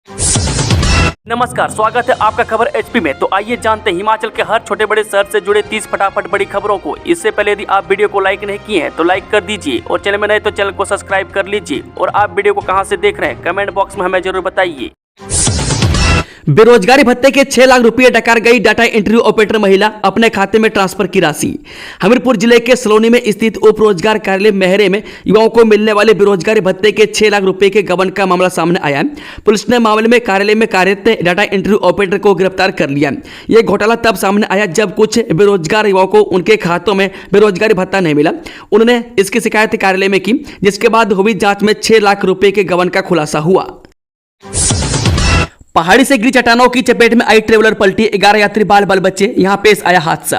नमस्कार, स्वागत है आपका खबर एचपी में। तो आइए जानते हैं हिमाचल के हर छोटे बड़े शहर से जुड़े 30 फटाफट बड़ी खबरों को। इससे पहले यदि आप वीडियो को लाइक नहीं किए हैं तो लाइक कर दीजिए और चैनल में नए तो चैनल को सब्सक्राइब कर लीजिए। और आप वीडियो को कहां से देख रहे हैं कमेंट बॉक्स में हमें जरूर बताइए। बेरोजगारी भत्ते के 6 लाख रुपए डकार गई डाटा एंट्री ऑपरेटर महिला, अपने खाते में ट्रांसफर की राशि। हमीरपुर जिले के सलोनी में स्थित उप रोजगार कार्यालय मेहरे में युवाओं को मिलने वाले बेरोजगारी भत्ते के 6 लाख रुपए के गबन का मामला सामने आया है। पुलिस ने मामले में कार्यालय में कार्यरत डाटा एंट्री ऑपरेटर को गिरफ्तार कर लिया। यह घोटाला तब सामने आया जब कुछ बेरोजगार युवाओं को उनके खातों में बेरोजगारी भत्ता नहीं मिला। उन्होंने इसकी शिकायत कार्यालय में की, जिसके बाद हुई जांच में 6 लाख रुपए के गबन का खुलासा हुआ। पहाड़ी से गिरी चट्टानों की चपेट में आई ट्रेवलर पलटी, 11 यात्री बाल बाल बच्चे। यहां पेश आया हादसा।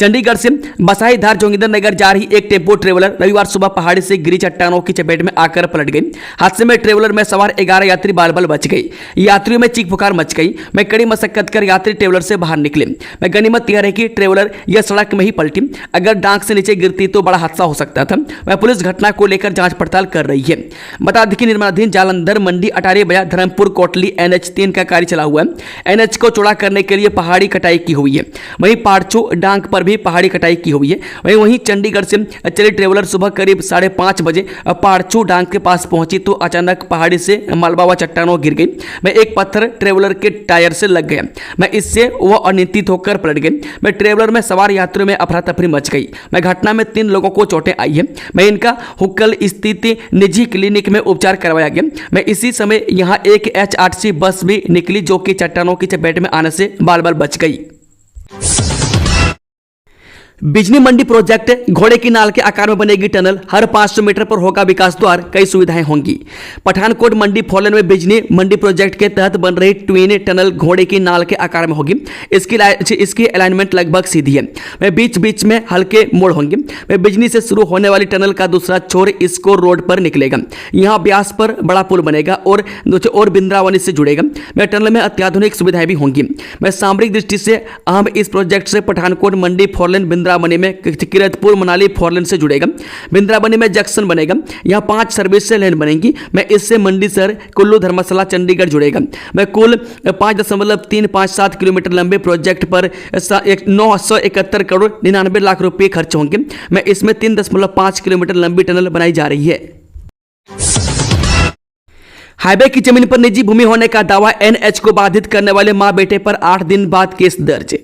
चंडीगढ़ से बसाईधार जोगिंदर नगर जा रही एक टेम्पो ट्रेवलर रविवार सुबह पहाड़ी से गिरी चट्टानों की चपेट में आकर पलट गई। हादसे में ट्रेवलर में सवार 11 यात्री बाल बाल बच गई। यात्रियों में चीख पुकार मच गई। मैं कड़ी मशक्कत कर यात्री ट्रेवलर से बाहर निकले। मैं गनीमत यह रही कि ट्रेवलर यह सड़क में ही पलटी, अगर डांग से नीचे गिरती तो बड़ा हादसा हो सकता था। वह पुलिस घटना को लेकर जांच पड़ताल कर रही है। बता दें कि निर्माणाधीन जालंधर मंडी अटारी बया धर्मपुर कोटली NH3 का कार्य चला हुआ है। NH को चौड़ा करने के लिए पहाड़ी कटाई की हुई है। वहीं पारचू डांग पर भी पहाड़ी कटाई की हुई है। वहीं चंडीगढ़ से चली ट्रेवलर सुबह करीब 5:30 बजे पारचू डांग के पास पहुंची तो अचानक पहाड़ी से मलबा व चट्टानों गिर गई। मैं एक पत्थर ट्रेवलर के टायर से लग गया। मैं इससे वह अनियंत्रित होकर पलट गई। मैं ट्रेवलर में सवार यात्रियों में अफरा तफरी मच गई। मैं घटना में 3 लोगों को चोटें आई है। मैं इनका हुक्कल स्थित निजी क्लिनिक में उपचार करवाया गया। मैं इसी समय यहां एक HRTC बस भी निकली जो कि चट्टानों की चपेट में आने से बाल बाल बच गई। बिजनी मंडी प्रोजेक्ट घोड़े की नाल के आकार में बनेगी टनल, हर 500 मीटर पर होगा विकास द्वार, कई सुविधाएं होंगी। पठानकोट मंडी फोरलेन में बिजनी मंडी प्रोजेक्ट के तहत बन रही ट्विन टनल घोड़े की नाल के आकार में होगी। इसकी अलाइनमेंट लगभग सीधी है। वह बीच बीच में हल्के मोड़ होंगे। वह बिजनी से शुरू होने वाली टनल का दूसरा छोर इसको रोड पर निकलेगा। यहाँ ब्यास पर बड़ा पुल बनेगा और बिंद्रावनी से जुड़ेगा। वह टनल में अत्याधुनिक सुविधाएं भी होंगी। वह सामरिक दृष्टि से अहम इस प्रोजेक्ट से पठानकोट मंडी फोरलेन बिंद्रावनी में किरतपुर मनाली फोरलेन से जुड़ेगा। बिंद्रावनी में जंक्शन बनेगा। यहाँ 5 सर्विस लेन बनेंगी। मैं इससे मंडी शहर कुल्लू धर्मशाला चंडीगढ़ जुड़ेगा। मैं कुल 5.357 किलोमीटर लंबे प्रोजेक्ट पर 971 करोड़ 99 लाख रुपए खर्च होंगे। मैं इसमें 3.5 किलोमीटर लंबी टनल बनाई जा रही है। हाईवे की जमीन पर निजी भूमि होने का दावा, NH को बाधित करने वाले मां बेटे पर 8 दिन बाद केस दर्ज।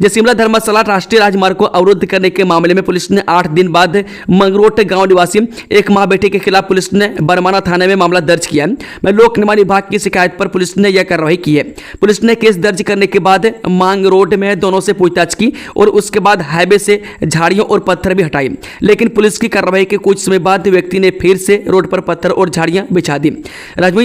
शिमला धर्मशाला राष्ट्रीय राजमार्ग को अवरुद्ध करने के मामले में पुलिस ने 8 दिन बाद मंगरोट गांव निवासी एक मां बेटे के खिलाफ पुलिस ने बरमाना थाने में मामला दर्ज किया है। लोक निर्माण विभाग की शिकायत पर पुलिस ने यह कार्रवाई की है। पुलिस ने केस दर्ज करने के बाद मांगरोट में दोनों से पूछताछ की और उसके बाद हाईवे से झाड़ियों और पत्थर भी हटाए। लेकिन पुलिस की कार्रवाई के कुछ समय बाद व्यक्ति ने फिर से रोड पर पत्थर और झाड़ियां बिछा दी।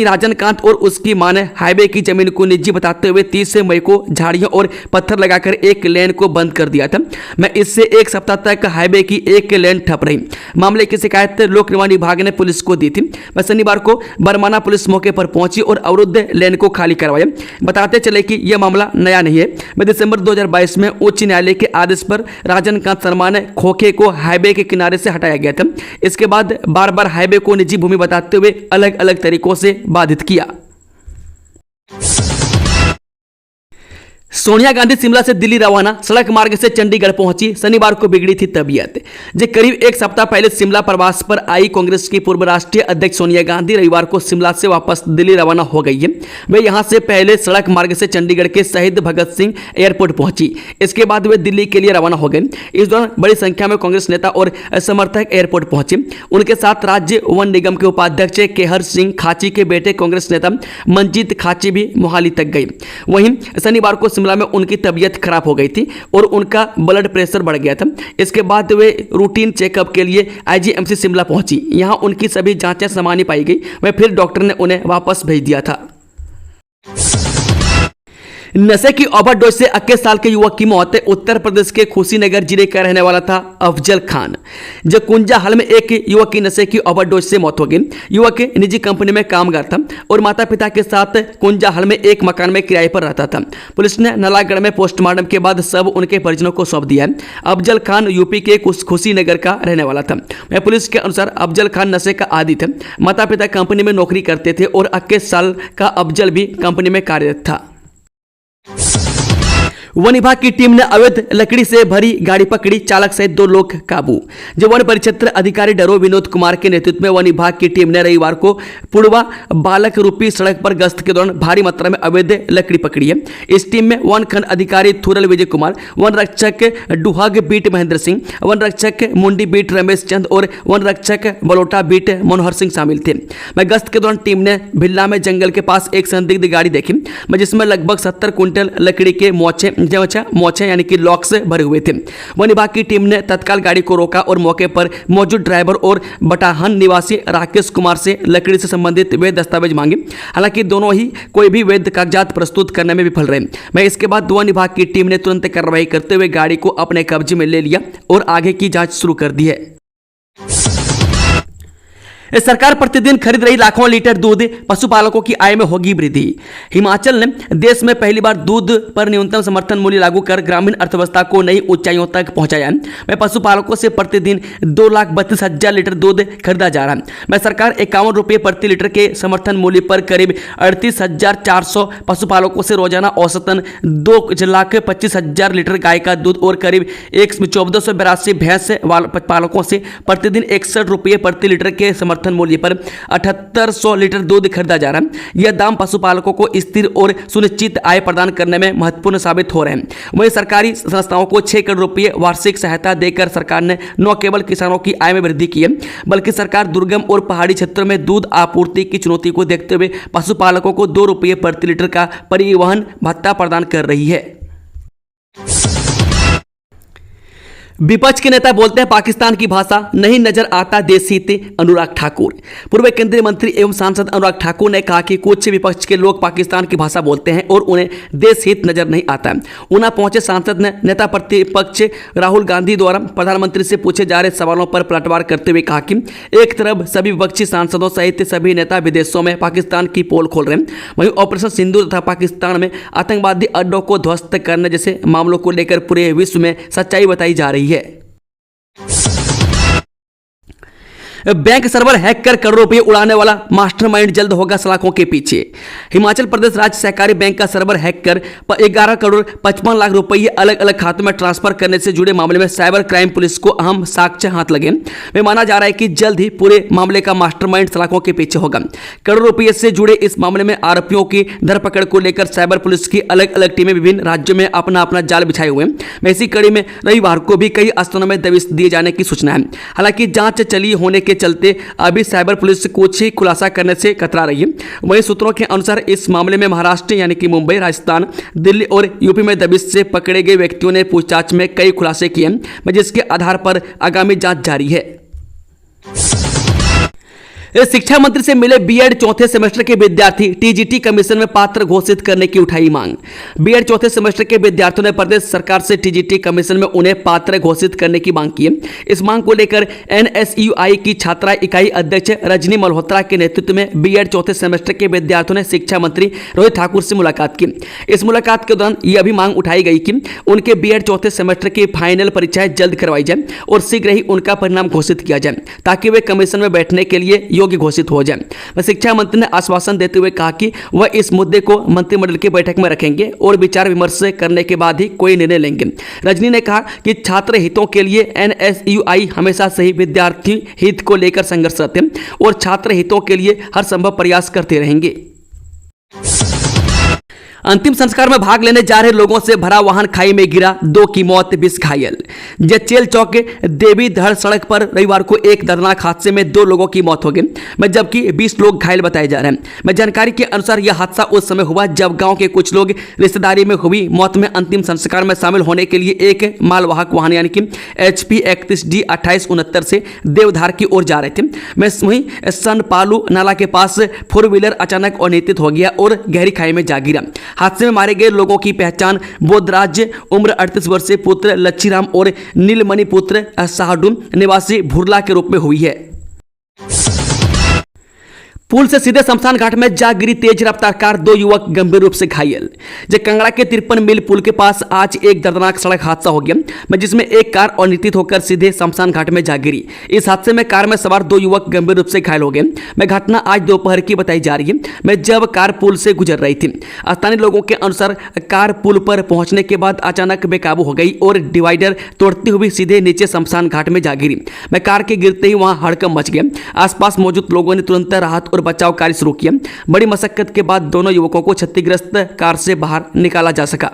राजनकांत और उसकी मां ने हाईवे की जमीन को निजी बताते हुए 30 मई को झाड़ियों और पत्थर लगाकर एक लेन को बंद कर दिया था। मैं इससे 1 सप्ताह तक हाईवे की एक लेन ठप रही। मामले की शिकायत लोक निर्माण विभाग ने पुलिस को दी थी। मैं शनिवार को बरमाना पुलिस मौके पर पहुंची और अवरुद्ध लेन को खाली करवाया। बताते चले कि यह मामला नया नहीं है। मैं दिसंबर 2022 में उच्च न्यायालय के आदेश पर राजनकांत शर्मा ने खोखे को हाईवे के किनारे से हटाया गया था। इसके बाद बार बार हाईवे को निजी भूमि बताते हुए अलग अलग तरीकों से बाधित किया। सोनिया गांधी शिमला से दिल्ली रवाना, सड़क मार्ग से चंडीगढ़ पहुंची। शनिवार को बिगड़ी थी तबीयत। करीब 1 सप्ताह पहले शिमला प्रवास पर आई कांग्रेस की पूर्व राष्ट्रीय अध्यक्ष सोनिया गांधी रविवार को शिमला से वापस दिल्ली रवाना हो गई है। वे यहां से पहले सड़क मार्ग से चंडीगढ़ के शहीद भगत सिंह एयरपोर्ट पहुंची। इसके बाद वे दिल्ली के लिए रवाना हो गए। इस दौरान बड़ी संख्या में कांग्रेस नेता और समर्थक एयरपोर्ट पहुंचे। उनके साथ राज्य वन निगम के उपाध्यक्ष केहर सिंह खाची के बेटे कांग्रेस नेता मंजीत खाची भी मोहाली तक गए। वहीं शनिवार को शिमला में उनकी तबीयत खराब हो गई थी और उनका ब्लड प्रेशर बढ़ गया था। इसके बाद वे रूटीन चेकअप के लिए IGMC शिमला पहुंची। यहां उनकी सभी जांचें सामान्य पाई गई। वह फिर डॉक्टर ने उन्हें वापस भेज दिया था। नशे की ओवरडोज से 21 साल के युवक की मौत। उत्तर प्रदेश के कुशीनगर जिले का रहने वाला था अफजल खान। जब कुंजा हाल में एक युवक की नशे की ओवरडोज से मौत हो गई। युवक निजी कंपनी में कामगार था और माता पिता के साथ कुंजा हाल में एक मकान में किराए पर रहता था। पुलिस ने नालागढ़ में पोस्टमार्टम के बाद सब उनके परिजनों को सौंप दिया है। अफजल खान यूपी के कुशीनगर का रहने वाला था। पुलिस के अनुसार अफजल खान नशे का आदी थे। माता पिता कंपनी में नौकरी करते थे और 21 साल का अफजल भी कंपनी में कार्यरत था। वन विभाग की टीम ने अवैध लकड़ी से भरी गाड़ी पकड़ी, चालक सहित 2 लोग काबू। जब वन परिक्षेत्र अधिकारी डरो विनोद कुमार के नेतृत्व में वन विभाग की टीम ने रविवार को पुड़वा बालक रूपी सड़क पर गश्त के दौरान भारी मात्रा में अवैध लकड़ी पकड़ी है। इस टीम में वन खंड अधिकारी थुरल विजय कुमार, वन रक्षक डुहाग बीट महेंद्र सिंह, वन रक्षक मुंडी बीट रमेश चंद और वन रक्षक बलोटा बीट मनोहर सिंह शामिल थे। गश्त के दौरान टीम ने भिल्ला में जंगल के पास एक संदिग्ध गाड़ी देखी जिसमें लगभग 70 क्विंटल लकड़ी के मोचे यानी कि लॉक से भरे हुए थे। वन विभाग की टीम ने तत्काल गाड़ी को रोका और मौके पर मौजूद ड्राइवर और बटाहन निवासी राकेश कुमार से लकड़ी से संबंधित वैध दस्तावेज मांगे। हालांकि दोनों ही कोई भी वैध कागजात प्रस्तुत करने में विफल रहे। इसके बाद वन विभाग की टीम ने तुरंत कार्रवाई करते हुए गाड़ी को अपने कब्जे में ले लिया और आगे की जांच शुरू कर दी है। सरकार प्रतिदिन खरीद रही लाखों लीटर दूध, पशुपालकों की आय में होगी वृद्धि। हिमाचल ने देश में पहली बार दूध पर न्यूनतम समर्थन मूल्य लागू कर ग्रामीण अर्थव्यवस्था को नई ऊंचाइयों तक पहुंचाया है। पशुपालकों से प्रतिदिन 2,32,000 लीटर दूध खरीदा जा रहा है। सरकार 51 रुपये प्रति लीटर के समर्थन मूल्य पर करीब 38,400 पशुपालकों से रोजाना औसतन 2,25,000 लीटर गाय का दूध और करीब 1,482 भैंस पालकों से प्रतिदिन 61 रुपये प्रति लीटर के समर्थन मूल्य पर 7800 लीटर दूध खरीदा जा रहा है। यह दाम पशुपालकों को स्थिर और सुनिश्चित आय प्रदान करने में महत्वपूर्ण साबित हो रहे हैं। वहीं सरकारी संस्थाओं को 6 करोड़ रुपये वार्षिक सहायता देकर सरकार ने न केवल किसानों की आय में वृद्धि की है, बल्कि सरकार दुर्गम और पहाड़ी क्षेत्रों में दूध आपूर्ति की चुनौती को देखते हुए पशुपालकों को 2 रुपये प्रति लीटर का परिवहन भत्ता प्रदान कर रही है। विपक्ष के नेता बोलते हैं पाकिस्तान की भाषा, नहीं नजर आता देश हित। अनुराग ठाकुर। पूर्व केंद्रीय मंत्री एवं सांसद अनुराग ठाकुर ने कहा कि कुछ विपक्ष के लोग पाकिस्तान की भाषा बोलते हैं और उन्हें देश हित नजर नहीं आता। ऊना पहुंचे सांसद ने नेता प्रतिपक्ष राहुल गांधी द्वारा प्रधानमंत्री से पूछे जा रहे सवालों पर पलटवार करते हुए कहा कि एक तरफ सभी विपक्षी सांसदों सहित सभी नेता विदेशों में पाकिस्तान की पोल खोल रहे हैं, वहीं ऑपरेशन सिंदूर तथा पाकिस्तान में आतंकवादी अड्डों को ध्वस्त करने जैसे मामलों को लेकर पूरे विश्व में सच्चाई बताई जा रही है। बैंक सर्वर हैक कर करोड़ों रुपए उड़ाने वाला मास्टरमाइंड जल्द होगा सलाखों के पीछे। हिमाचल प्रदेश राज्य सहकारी बैंक का सर्वर हैक कर 11 करोड़ 55 लाख रुपए अलग अलग खातों में ट्रांसफर करने से जुड़े मामले में साइबर क्राइम पुलिस को अहम साक्ष्य हाथ लगे। वे माना जा रहा है कि जल्द ही पूरे मामले का मास्टरमाइंड सलाखों के पीछे होगा। करोड़ों रुपये से जुड़े इस मामले में आरोपियों की धरपकड़ को लेकर साइबर पुलिस की अलग अलग टीमें विभिन्न राज्यों में अपना अपना जाल बिछाए हुए हैं। इसी कड़ी में रविवार को भी कई स्थानों में दबिश दिए जाने की सूचना है। हालांकि जांच चली होने के चलते अभी साइबर पुलिस कुछ ही खुलासा करने से कतरा रही है। वहीं सूत्रों के अनुसार इस मामले में महाराष्ट्र यानी कि मुंबई, राजस्थान, दिल्ली और यूपी में दबिश से पकड़े गए व्यक्तियों ने पूछताछ में कई खुलासे किए हैं, जिसके आधार पर आगामी जांच जारी है। शिक्षा मंत्री से मिले बीएड चौथे सेमेस्टर के विद्यार्थी, टीजीटी कमीशन में पात्र घोषित करने की उठाई मांग। बीएड चौथे सेमेस्टर के विद्यार्थियों ने प्रदेश सरकार से टीजीटी कमीशन में उन्हें पात्र घोषित करने की मांग की है। इस मांग को लेकर एनएसयूआई की छात्रा इकाई अध्यक्ष रजनी मल्होत्रा के नेतृत्व में बीएड चौथे सेमेस्टर के विद्यार्थियों ने शिक्षा मंत्री रोहित ठाकुर से मुलाकात की। इस मुलाकात के दौरान यह भी मांग उठाई गई कि उनके बीएड चौथे सेमेस्टर की फाइनल परीक्षाएं जल्द करवाई जाए और शीघ्र ही उनका परिणाम घोषित किया जाए, ताकि वे कमीशन में बैठने के लिए योग्य घोषित हो जाए। शिक्षा मंत्री ने आश्वासन देते हुए कहा कि वह इस मुद्दे को मंत्रिमंडल की बैठक में रखेंगे और विचार विमर्श करने के बाद ही कोई निर्णय लेंगे। रजनी ने कहा कि छात्र हितों के लिए एनएसयूआई हमेशा से ही विद्यार्थी हित को लेकर संघर्षरत है और छात्र हितों के लिए हर संभव प्रयास करते रहेंगे। अंतिम संस्कार में भाग लेने जा रहे लोगों से भरा वाहन खाई में गिरा, 2 की मौत, 20 घायल। जचेल चौक के देवी धड़ सड़क पर रविवार को एक दर्दनाक हादसे में 2 लोगों की मौत हो गई, जबकि 20 लोग घायल बताए जा रहे हैं। जानकारी के अनुसार यह हादसा उस समय हुआ जब गांव के कुछ लोग रिश्तेदारी में हुई मौत में अंतिम संस्कार में शामिल होने के लिए एक मालवाहक वाहन यानी कि HP 31D 2869 से देवधार की ओर जा रहे थे। वहीं सनपालू नाला के पास 4 व्हीलर अचानक अनियंत्रित हो गया और गहरी खाई में जा गिरा। हादसे में मारे गए लोगों की पहचान बोधराज उम्र 38 वर्षीय पुत्र लच्छीराम और नीलमणि पुत्र साहडू निवासी भुरला के रूप में हुई है। पुल से सीधे शमशान घाट में जा गिरी तेज रफ्तार कार, 2 युवक गंभीर रूप से घायल। कंगड़ा के 53 मील पुल के पास आज एक दर्दनाक सड़क हादसा हो गया, जिसमें एक कार अनियंत्रित होकर सीधे शमशान घाट में जा गिरी। इस हादसे में कार में सवार 2 युवक गंभीर रूप से घायल हो गए। घटना आज दोपहर की बताई जा रही है, जब कार पुल से गुजर रही थी। स्थानीय लोगों के अनुसार कार पुल पर पहुंचने के बाद अचानक बेकाबू हो गई और डिवाइडर तोड़ती हुई सीधे नीचे शमशान घाट में जा गिरी। कार के गिरते ही वहां हड़कंप मच गया। आसपास मौजूद लोगों ने तुरंत राहत और बचाव कार्य शुरू किया। बड़ी मशक्कत के बाद दोनों युवकों को क्षतिग्रस्त कार से बाहर निकाला जा सका।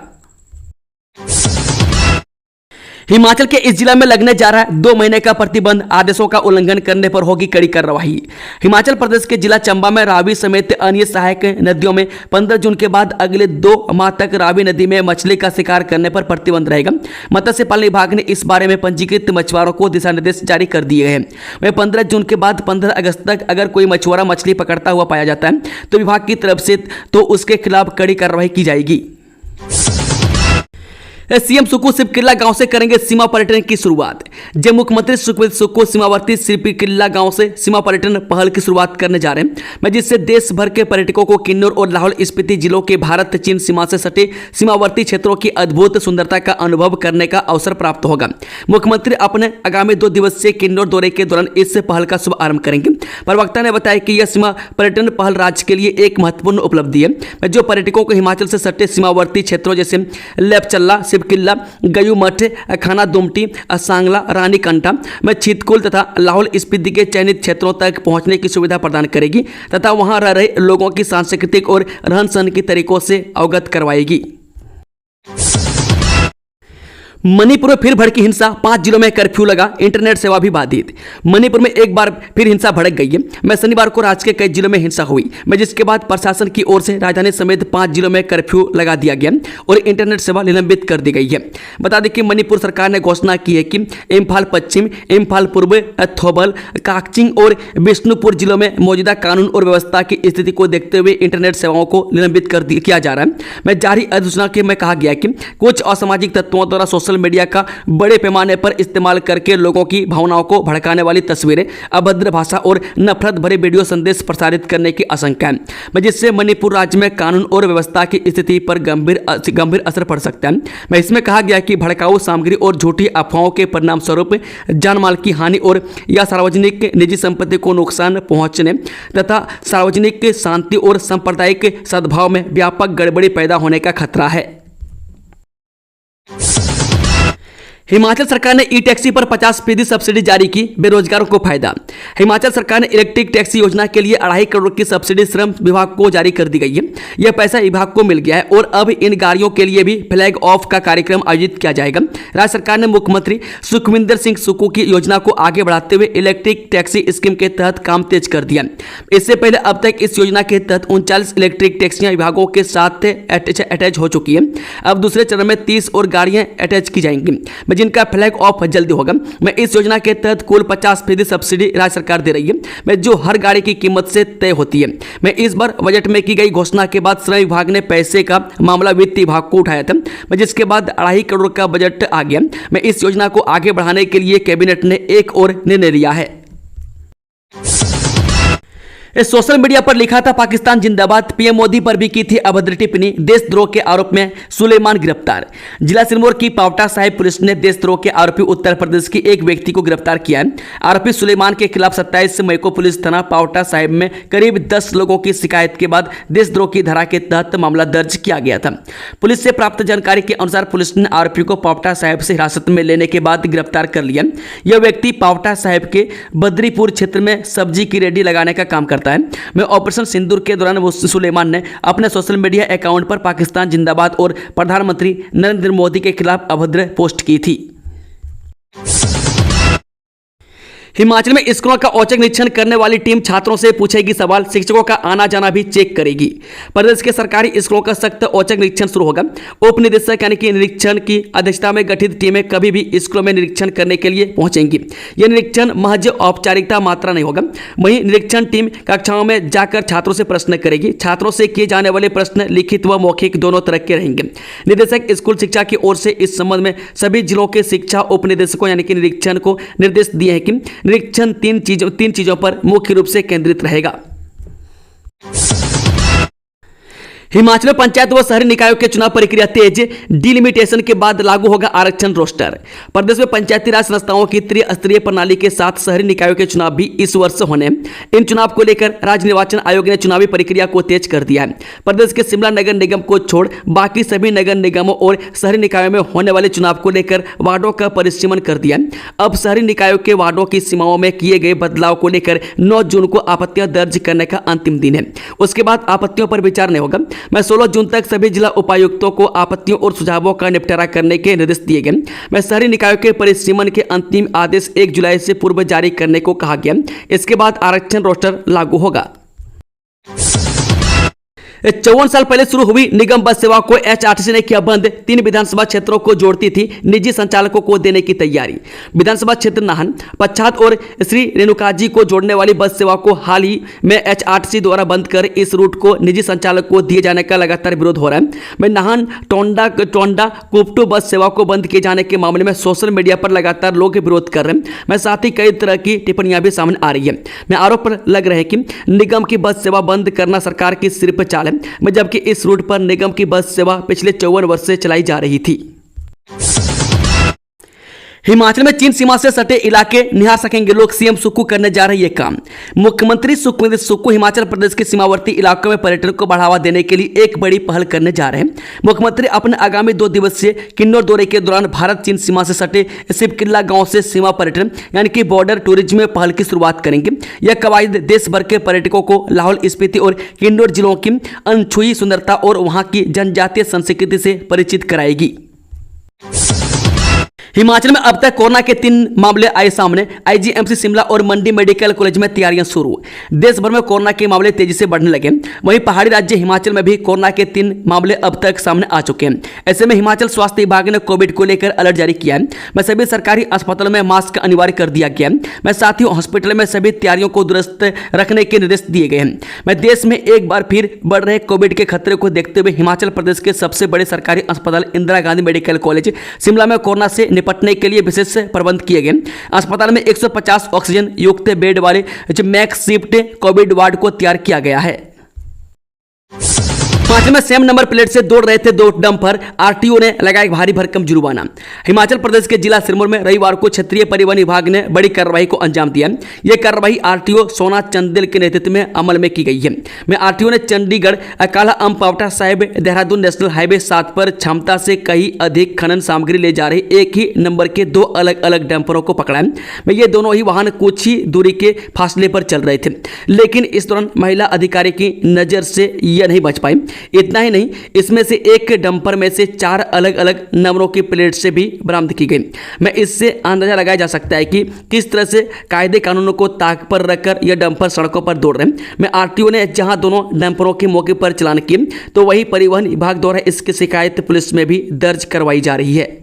हिमाचल के इस जिला में लगने जा रहा है 2 महीने का प्रतिबंध, आदेशों का उल्लंघन करने पर होगी कड़ी कार्रवाई। हिमाचल प्रदेश के जिला चंबा में रावी समेत अन्य सहायक नदियों में 15 जून के बाद अगले 2 माह तक रावी नदी में मछली का शिकार करने पर प्रतिबंध रहेगा। मत्स्य पालन विभाग ने इस बारे में पंजीकृत मछुआरों को दिशा निर्देश जारी कर दिए हैं। वह 15 जून के बाद 15 अगस्त तक अगर कोई मछुआरा मछली पकड़ता हुआ पाया जाता है तो विभाग की तरफ से उसके खिलाफ कड़ी कार्रवाई की जाएगी। सीएम सुक्खू सिपकिल्ला गांव से करेंगे सीमा पर्यटन की शुरुआत। जब मुख्यमंत्री सुखबीर सुक्खू सीमावर्ती सिपकिल्ला गांव से सीमा पर्यटन पहल की शुरुआत करने जा रहे हैं, जिससे देश भर के पर्यटकों को किन्नौर और लाहौल स्पीति जिलों के भारत चीन सीमा से सटे सीमावर्ती क्षेत्रों की अद्भुत सुंदरता का अनुभव करने का अवसर प्राप्त होगा। मुख्यमंत्री अपने आगामी 2 दिवसीय किन्नौर दौरे के दौरान इस पहल का शुभारंभ करेंगे। प्रवक्ता ने बताया कि यह सीमा पर्यटन पहल राज्य के लिए एक महत्वपूर्ण उपलब्धि है, जो पर्यटकों को हिमाचल से सटे सीमावर्ती क्षेत्रों जैसे लेपचल्ला, किला, गयू मठ, खाना दुमटी, सांगला, रानी कंठा में छितकुल तथा लाहौल स्पीति के चयनित क्षेत्रों तक पहुंचने की सुविधा प्रदान करेगी तथा वहां रह रहे लोगों की सांस्कृतिक और रहन सहन के तरीकों से अवगत करवाएगी। मणिपुर में फिर भड़की हिंसा, 5 जिलों में कर्फ्यू लगा, इंटरनेट सेवा भी बाधित। मणिपुर में एक बार फिर हिंसा भड़क गई है। शनिवार को राज्य के कई जिलों में हिंसा हुई, जिसके बाद प्रशासन की ओर से राजधानी समेत 5 जिलों में कर्फ्यू लगा दिया गया और इंटरनेट सेवा निलंबित कर दी गई है। बता दें कि मणिपुर सरकार ने घोषणा की है कि इम्फाल पश्चिम, इम्फाल पूर्व, थोबल, काकचिंग और बिष्णुपुर जिलों में मौजूदा कानून और व्यवस्था की स्थिति को देखते हुए इंटरनेट सेवाओं को निलंबित किया जा रहा है। जारी अधिसूचना में कहा गया कि कुछ असामाजिक तत्वों द्वारा सोशल मीडिया का बड़े पैमाने पर इस्तेमाल करके लोगों की भावनाओं को भड़काने वाली तस्वीरें, अभद्र भाषा और नफरत भरे वीडियो संदेश प्रसारित करने की आशंका है, जिससे मणिपुर राज्य में कानून और व्यवस्था की स्थिति पर गंभीर असर पड़ सकता है। इसमें कहा गया कि भड़काऊ सामग्री और झूठी अफवाहों के परिणाम स्वरूप जान माल की हानि और या सार्वजनिक निजी संपत्ति को नुकसान पहुंचने तथा सार्वजनिक शांति और सांप्रदायिक सद्भाव में व्यापक गड़बड़ी पैदा होने का खतरा है। हिमाचल सरकार ने ई टैक्सी पर 50% सब्सिडी जारी की, बेरोजगारों को फायदा। हिमाचल सरकार ने इलेक्ट्रिक टैक्सी योजना के लिए 2.5 करोड़ की सब्सिडी श्रम विभाग को जारी कर दी गई है। यह पैसा विभाग को मिल गया है और अब इन गाड़ियों के लिए भी फ्लैग ऑफ का कार्यक्रम आयोजित किया जाएगा। राज्य सरकार ने मुख्यमंत्री सुखविंदर सिंह सुक्खू की योजना को आगे बढ़ाते हुए इलेक्ट्रिक टैक्सी स्कीम के तहत काम तेज कर दिया। इससे पहले अब तक इस योजना के तहत 39 इलेक्ट्रिक टैक्सियां विभागों के साथ अटैच हो चुकी है। अब दूसरे चरण में 30 और गाड़ियां अटैच की जाएंगी, जिनका फ्लैग ऑफ जल्दी होगा। इस योजना के तहत कुल 50% सब्सिडी राज्य सरकार दे रही है, जो हर गाड़ी की कीमत से तय होती है। इस बार बजट में की गई घोषणा के बाद श्रम विभाग ने पैसे का मामला वित्त विभाग को उठाया था, जिसके बाद 2.5 करोड़ का बजट आ गया। इस योजना को आगे बढ़ाने के लिए कैबिनेट ने एक और निर्णय लिया है। सोशल मीडिया पर लिखा था पाकिस्तान जिंदाबाद, पीएम मोदी पर भी की थी अभद्र टिप्पणी, देशद्रोह के आरोप में सुलेमान गिरफ्तार। जिला सिरमौर की पावटा साहिब पुलिस ने देशद्रोह के आरोपी उत्तर प्रदेश के एक व्यक्ति को गिरफ्तार किया है। आरोपी सुलेमान के खिलाफ 27 मई को पुलिस थाना पावटा साहिब में करीब 10 लोगों की शिकायत के बाद देशद्रोह की धारा के तहत मामला दर्ज किया गया था। पुलिस से प्राप्त जानकारी के अनुसार पुलिस ने आरोपी को पावटा साहिब से हिरासत में लेने के बाद गिरफ्तार कर लिया। यह व्यक्ति पावटा साहिब के बद्रीपुर क्षेत्र में सब्जी की रेडी लगाने का काम करता है। मैं ऑपरेशन सिंदूर के दौरान सुलेमान ने अपने सोशल मीडिया अकाउंट पर पाकिस्तान जिंदाबाद और प्रधानमंत्री नरेंद्र मोदी के खिलाफ अभद्र पोस्ट की थी। हिमाचल में स्कूलों का औचक निरीक्षण करने वाली टीम छात्रों से पूछेगी सवाल, शिक्षकों का आना जाना भी चेक करेगी। प्रदेश के सरकारी स्कूलों का सख्त औचक निरीक्षण शुरू होगा। उप निदेशक यानी कि निरीक्षण की अध्यक्षता में गठित टीमें कभी भी स्कूलों में निरीक्षण करने के लिए पहुंचेंगी। यह निरीक्षण महज औपचारिकता मात्रा नहीं होगा। वहीं निरीक्षण टीम कक्षाओं में जाकर छात्रों से प्रश्न करेगी। छात्रों से किए जाने वाले प्रश्न लिखित व मौखिक दोनों तरह के रहेंगे। निदेशक स्कूल शिक्षा की ओर से इस संबंध में सभी जिलों के शिक्षा उप निदेशकों यानी कि निरीक्षण को निर्देश दिए हैं कि निरीक्षण तीन चीजों पर मुख्य रूप से केंद्रित रहेगा। हिमाचल में पंचायत व शहरी निकायों के चुनाव प्रक्रिया तेज, डिलिमिटेशन के बाद लागू होगा आरक्षण रोस्टर। प्रदेश में पंचायती राज संस्थाओं की त्रिस्तरीय प्रणाली के साथ शहरी निकायों के चुनाव भी इस वर्ष होने। इन चुनाव को लेकर राज्य निर्वाचन आयोग ने चुनावी प्रक्रिया को तेज कर दिया है। प्रदेश के शिमला नगर निगम को छोड़ बाकी सभी नगर निगमों और शहरी निकायों में होने वाले चुनाव को लेकर वार्डों का परिसीमन कर दिया। अब शहरी निकायों के वार्डों की सीमाओं में किए गए बदलाव को लेकर 9 जून को आपत्तियां दर्ज करने का अंतिम दिन है। उसके बाद आपत्तियों पर विचार नहीं होगा। मैं 16 जून तक सभी जिला उपायुक्तों को आपत्तियों और सुझावों का निपटारा करने के निर्देश दिए गए। मैं शहरी निकायों के परिसीमन के अंतिम आदेश 1 जुलाई से पूर्व जारी करने को कहा गया। इसके बाद आरक्षण रोस्टर लागू होगा। 54 साल पहले शुरू हुई निगम बस सेवा को एचआरटीसी ने किया बंद। 3 विधानसभा क्षेत्रों को जोड़ती थी, निजी संचालकों को देने की तैयारी। विधानसभा क्षेत्र नाहन, पच्छाद और श्री रेणुकाजी को जोड़ने वाली बस सेवा को हाल ही में एचआरटीसी द्वारा बंद कर इस रूट को निजी संचालक को दिए जाने का लगातार विरोध हो रहा है। मैं नाहन टोंडा कुपटू बस सेवा को बंद किए जाने के मामले में सोशल मीडिया पर लगातार लोग विरोध कर रहे हैं। मैं साथ ही कई तरह की टिप्पणियां भी सामने आ रही है। मैं आरोप पर लग रहे हैं कि निगम की बस सेवा बंद करना सरकार की सिर्फ चाल है, जबकि इस रूट पर निगम की बस सेवा पिछले 54 वर्ष से चलाई जा रही थी। हिमाचल में चीन सीमा से सटे इलाके निहार सकेंगे लोग, सीएम सुक्खू करने जा रहे ये काम। मुख्यमंत्री सुखविंदर सुक्खू हिमाचल प्रदेश के सीमावर्ती इलाकों में पर्यटन को बढ़ावा देने के लिए एक बड़ी पहल करने जा रहे हैं। मुख्यमंत्री अपने आगामी 2 दिवसीय किन्नौर दौरे के दौरान भारत चीन सीमा से सटे शिवकिल्ला गांव से सीमा पर्यटन यानी कि बॉर्डर टूरिज्म में पहल की शुरुआत करेंगे। यह कवायद देश भर के पर्यटकों को लाहौल स्पीति और किन्नौर जिलों की अनछुई सुंदरता और वहां की जनजातीय संस्कृति से परिचित कराएगी। हिमाचल में अब तक कोरोना के 3 मामले आए सामने। आईजीएमसी शिमला और मंडी मेडिकल कॉलेज में तैयारियां शुरू। देश भर में कोरोना के मामले तेजी से बढ़ने लगे। वहीं पहाड़ी राज्य हिमाचल में भी कोरोना के 3 मामले अब तक सामने आ चुके हैं। ऐसे में हिमाचल स्वास्थ्य विभाग ने कोविड को लेकर अलर्ट जारी किया है। मैं सभी सरकारी अस्पतालों में मास्क अनिवार्य कर दिया गया है। मैं साथ ही हॉस्पिटल में सभी तैयारियों को दुरुस्त रखने के निर्देश दिए गए हैं। मैं देश में एक बार फिर बढ़ रहे कोविड के खतरे को देखते हुए हिमाचल प्रदेश के सबसे बड़े सरकारी अस्पताल इंदिरा गांधी मेडिकल कॉलेज शिमला में कोरोना से निपटने के लिए विशेष प्रबंध किए गए। अस्पताल में 150 ऑक्सीजन युक्त बेड वाले मैक्स शिफ्ट कोविड वार्ड को तैयार किया गया है। हिमाचल में सेम नंबर प्लेट से दौड़ रहे थे 2 डंपर, आरटीओ ने लगाया भारी भरकम जुर्माना। हिमाचल प्रदेश के जिला सिरमौर में रविवार को क्षेत्रीय परिवहन विभाग ने बड़ी कार्रवाई को अंजाम दिया। यह कार्रवाई आरटीओ सोना चंदेल के नेतृत्व में अमल में की गई है। में आरटीओ ने चंडीगढ़ काला अम पावटा साहिब देहरादून नेशनल हाईवे 7 पर क्षमता से कहीं अधिक खनन सामग्री ले जा रहे एक ही नंबर के 2 अलग अलग डंपरों को पकड़ा है। में ये दोनों ही वाहन कुछ ही दूरी के फासले पर चल रहे थे, लेकिन इस दौरान महिला अधिकारी की नजर से यह नहीं बच पाई। इतना ही नहीं, इसमें से एक डंपर में से 4 अलग अलग नंबरों की प्लेट से भी बरामद की गई। मैं इससे अंदाजा लगाया जा सकता है कि किस तरह से कायदे कानूनों को ताक पर रखकर यह डंपर सड़कों पर दौड़ रहे हैं। मैं आरटीओ ने जहां दोनों डंपरों के मौके पर चालान किए, तो वही परिवहन विभाग द्वारा इसकी शिकायत पुलिस में भी दर्ज करवाई जा रही है।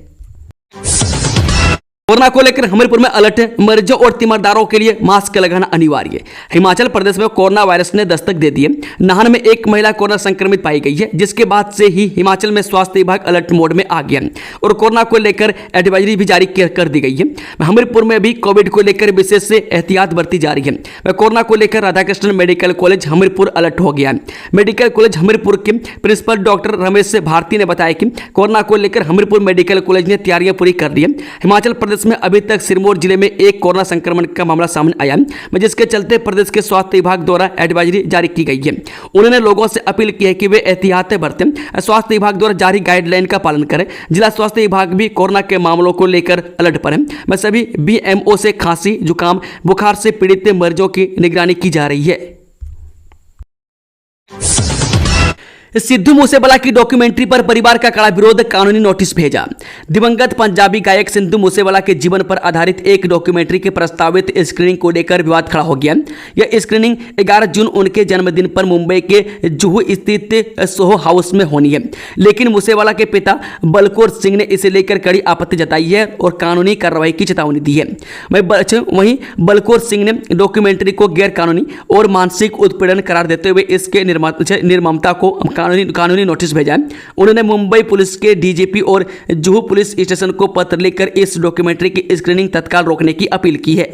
कोरोना को लेकर हमीरपुर में अलर्ट है। मरीजों और तीमारदारों के लिए मास्क लगाना अनिवार्य। हिमाचल प्रदेश में कोरोना वायरस ने दस्तक दे दी है। नाहन में एक महिला कोरोना संक्रमित पाई गई है, जिसके बाद से ही हिमाचल में स्वास्थ्य विभाग अलर्ट मोड में आ गया और कोरोना को लेकर एडवाइजरी भी जारी कर दी गई है। हमीरपुर में भी कोविड को लेकर विशेष एहतियात बरती जा रही है। कोरोना को लेकर Radhakrishnan medical college Hamirpur alert हो गया है। मेडिकल कॉलेज हमीरपुर के प्रिंसिपल डॉक्टर रमेश भारती ने बताया कि कोरोना को लेकर हमीरपुर मेडिकल कॉलेज ने तैयारियां पूरी कर ली है। हिमाचल प्रदेश में अभी तक सिरमौर जिले में एक कोरोना संक्रमण का मामला सामने आया है, जिसके चलते प्रदेश के स्वास्थ्य विभाग द्वारा एडवाइजरी जारी की गई है। उन्होंने लोगों से अपील की है कि वे एहतियातें बरतें, स्वास्थ्य विभाग द्वारा जारी गाइडलाइन का पालन करें। जिला स्वास्थ्य विभाग भी कोरोना के मामलों को लेकर अलर्ट पर है। मैं सभी बीएमओ से खांसी, जुकाम, बुखार से पीड़ित मरीजों की निगरानी की जा रही है। सिद्धू मूसेवाला की डॉक्यूमेंट्री पर परिवार का कड़ा विरोध, कानूनी नोटिस भेजा। दिवंगत पंजाबी गायक सिद्धू मूसेवाला के जीवन पर आधारित एक डॉक्यूमेंट्री के प्रस्तावित स्क्रीनिंग को लेकर विवाद खड़ा हो गया। यह स्क्रीनिंग 11 जून उनके जन्मदिन पर मुंबई के जुहू स्थित सोहो हाउस में होनी है, लेकिन मूसेवाला के पिता बलकौर सिंह ने इसे लेकर कड़ी आपत्ति जताई है और कानूनी कार्रवाई की चेतावनी दी है। वहीं बलकौर सिंह ने डॉक्यूमेंट्री को गैर कानूनी और मानसिक उत्पीड़न करार देते हुए इसके निर्माता को कानूनी नोटिस भेजा है। उन्होंने मुंबई पुलिस के डीजीपी और जुहू पुलिस स्टेशन को पत्र लिखकर इस डॉक्यूमेंट्री की स्क्रीनिंग तत्काल रोकने की अपील की है।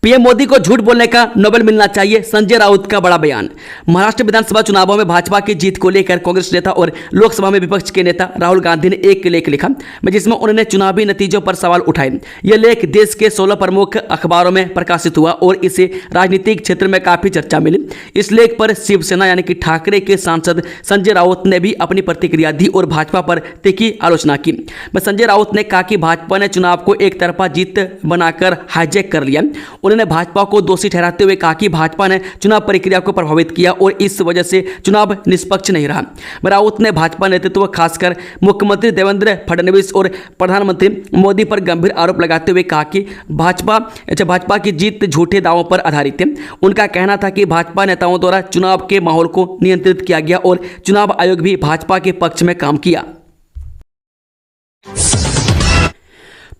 पीएम मोदी को झूठ बोलने का नोबेल मिलना चाहिए, संजय राउत का बड़ा बयान। महाराष्ट्र विधानसभा चुनावों में भाजपा की जीत को लेकर कांग्रेस नेता और लोकसभा में विपक्ष के नेता राहुल गांधी ने एक लेख लिखा, जिसमें उन्होंने चुनावी नतीजों पर सवाल उठाए। यह लेख देश के 16 प्रमुख अखबारों में प्रकाशित हुआ और इसे राजनीतिक क्षेत्र में काफी चर्चा मिली। इस लेख पर शिवसेना यानी कि ठाकरे के सांसद संजय राउत ने भी अपनी प्रतिक्रिया दी और भाजपा पर तीखी आलोचना की। संजय राउत ने कहा कि भाजपा ने चुनाव को एक तरफा जीत बनाकर हाईजैक कर लिया। उन्होंने भाजपा को दोषी ठहराते हुए कहा कि भाजपा ने चुनाव प्रक्रिया को प्रभावित किया और इस वजह से चुनाव निष्पक्ष नहीं रहा। राउत ने भाजपा नेतृत्व खासकर मुख्यमंत्री फडणवीस और प्रधानमंत्री मोदी पर गंभीर आरोप लगाते हुए कहा कि भाजपा की जीत झूठे दावों पर आधारित है। उनका कहना था कि भाजपा नेताओं द्वारा चुनाव के माहौल को नियंत्रित किया गया और चुनाव आयोग भी भाजपा के पक्ष में काम किया।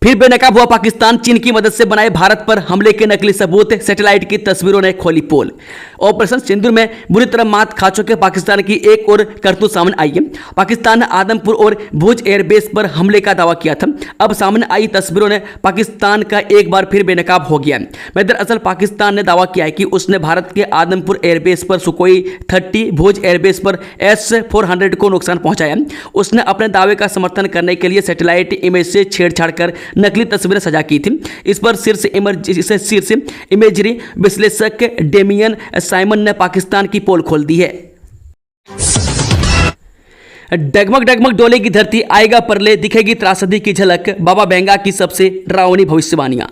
फिर बेनकाब हुआ पाकिस्तान, चीन की मदद से बनाए भारत पर हमले के नकली सबूत, सैटेलाइट की तस्वीरों ने खोली पोल। ऑपरेशन सिंदूर में बुरी तरह मात खा चुके पाकिस्तान की एक और करतूत सामने आई है। पाकिस्तान ने आदमपुर और भुज एयरबेस पर हमले का दावा किया था। अब सामने आई तस्वीरों ने पाकिस्तान का एक बार फिर बेनकाब हो गया है। दरअसल पाकिस्तान ने दावा किया है कि उसने भारत के आदमपुर एयरबेस पर सुकोई 30, भुज एयरबेस पर S-400 को नुकसान पहुंचाया। उसने अपने दावे का समर्थन करने के लिए सैटेलाइट इमेज से छेड़छाड़ कर नकली तस्वीरें सजा की थी। इस पर शीर्ष इमेजरी विश्लेषक डेमियन साइमन ने पाकिस्तान की पोल खोल दी है। डगमग डगमग डोले की धरती, आएगा परले, दिखेगी त्रासदी की झलक, बाबा बेंगा की सबसे डरावनी भविष्यवाणियां।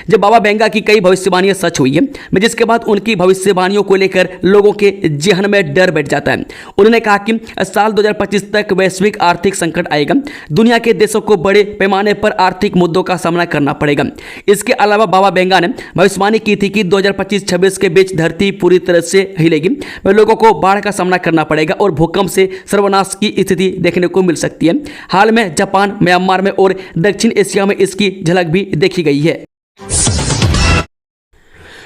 जब बाबा बेंगा की कई भविष्यवाणियां सच हुई है, जिसके बाद उनकी भविष्यवाणियों को लेकर लोगों के जहन में डर बैठ जाता है। उन्होंने कहा कि साल 2025 तक वैश्विक आर्थिक संकट आएगा, दुनिया के देशों को बड़े पैमाने पर आर्थिक मुद्दों का सामना करना पड़ेगा। इसके अलावा बाबा बेंगा ने भविष्यवाणी की थी कि 2025-26 के बीच धरती पूरी तरह से हिलेगी, लोगों को बाढ़ का सामना करना पड़ेगा और भूकंप से सर्वनाश की स्थिति देखने को मिल सकती है। हाल में जापान, म्यांमार में और दक्षिण एशिया में इसकी झलक भी देखी गई है।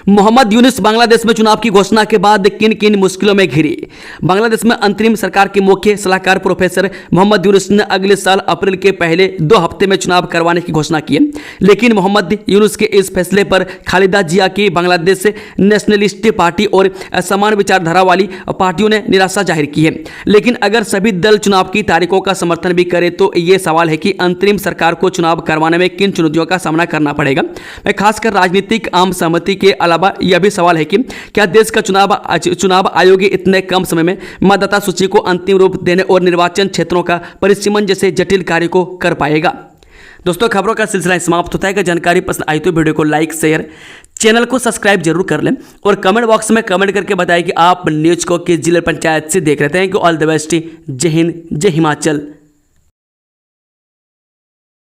मोहम्मद यूनुस बांग्लादेश में चुनाव की घोषणा के बाद किन किन मुश्किलों में घिरी। बांग्लादेश में अंतरिम सरकार के मुख्य सलाहकार प्रोफेसर मोहम्मद यूनुस ने अगले साल अप्रैल के पहले 2 हफ्ते में चुनाव करवाने की घोषणा की है, लेकिन मोहम्मद यूनुस के इस फैसले पर खालिदा जिया की बांग्लादेश नेशनलिस्ट पार्टी और समान विचारधारा वाली पार्टियों ने निराशा जाहिर की है। लेकिन अगर सभी दल चुनाव की तारीखों का समर्थन भी करे तो ये सवाल है कि अंतरिम सरकार को चुनाव करवाने में किन चुनौतियों का सामना करना पड़ेगा। खासकर राजनीतिक आम सहमति के अलावा यह भी सवाल है कि क्या देश का चुनाव आयोग इतने कम समय में मतदाता सूची को अंतिम रूप देने और निर्वाचन क्षेत्रों का परिसीमन जैसे जटिल कार्य को कर पाएगा। दोस्तों, खबरों का सिलसिला समाप्त होता है। अगर जानकारी पसंद आई तो वीडियो को लाइक, शेयर, चैनल को सब्सक्राइब जरूर कर लें और कमेंट बॉक्स में कमेंट करके बताएं कि आप न्यूज़ को किस जिला पंचायत से देख रहे हैं। ऑल द बेस्ट, जय हिंद, जय हिमाचल।